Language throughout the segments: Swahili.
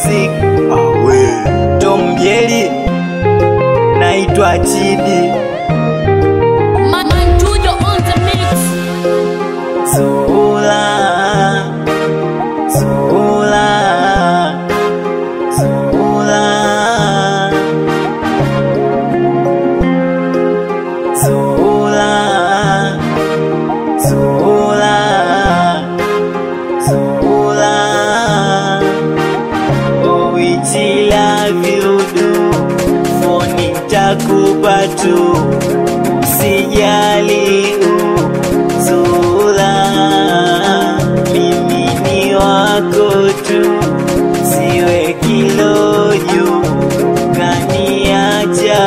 music. Tom Jerry, naitwa Chidi. Mantujo on the mix. Zula, Zula, Zula, Zula, Zula, Zula. Oh, which love you do, phone nitakupa tu, usijali. Zula, mimi ni wako tu, siwe kiloju kaniacha.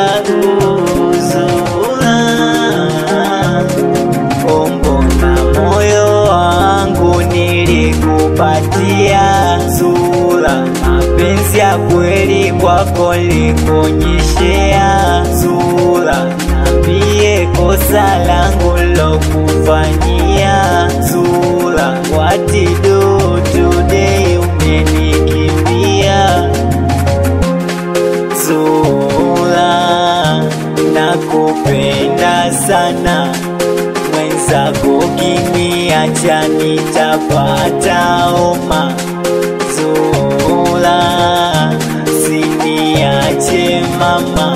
Zula, mbona moyo wangu nilikupatia. Zula, mapenzi ya kweli kwako nilikuonyeshea. Zula, niambie kosa langu lokufanyia. Zula, what you do today, umenikimbia. Zula, nakupenda sana, mwenzako kiniacha nitapata homa. Zula, siniache mama,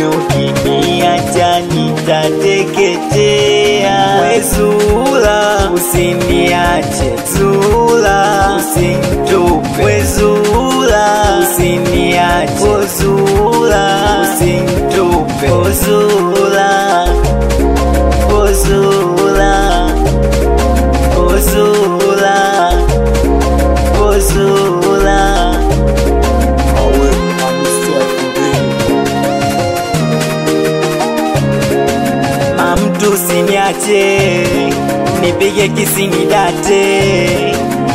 ukiniacha nitateketea. We Zula, usiniache. Zula, usinitupe. We Zula, usiniache. Oh Zula, usinitupe. Oh Zula, oh Zula, oh Zula, oh Zula. Mtu usiniache, nipige kisini date,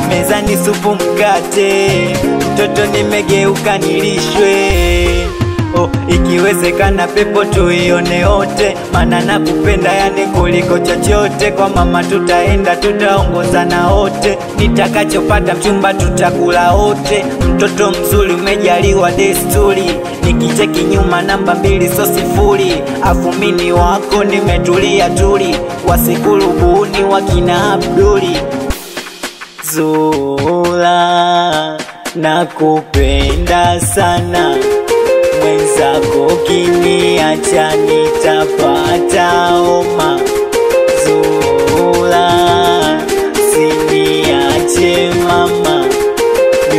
mezani supu mkate, mtoto nimegeuka nilishwe. Oh, ikiwezekana pepo tuione wote, mana nakupenda yani kuliko chochote. Kwa mama tutaenda, tutaongozana wote, nitakachopata mchumba tutakula wote. Mtoto mzuri umejaliwa desturi, nikicheki nyuma namba 2 so 0. Afu mini wako nimetulia tuli, wasikulubuni wakina Abduli. Zula, nakupenda sana, mwenzako kiniacha nitapata homa. Zula, siniache mama,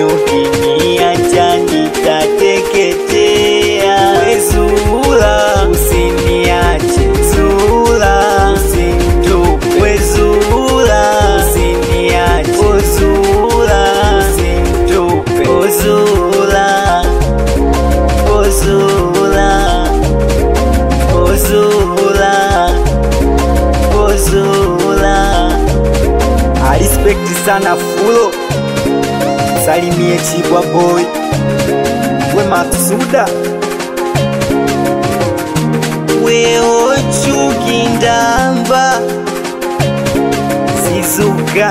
ukiniacha nitateketea. We Zula, usiniache. Zula, usinitupe. We Zula, usiniache. Oh Zula, usinitupe. Oh Zula, oh Zula, oh Zula, oh Zula. I respect sana Fulo, salimie Chibwa boy, we Maksuda, we Ochu Kindamba, Zizuka.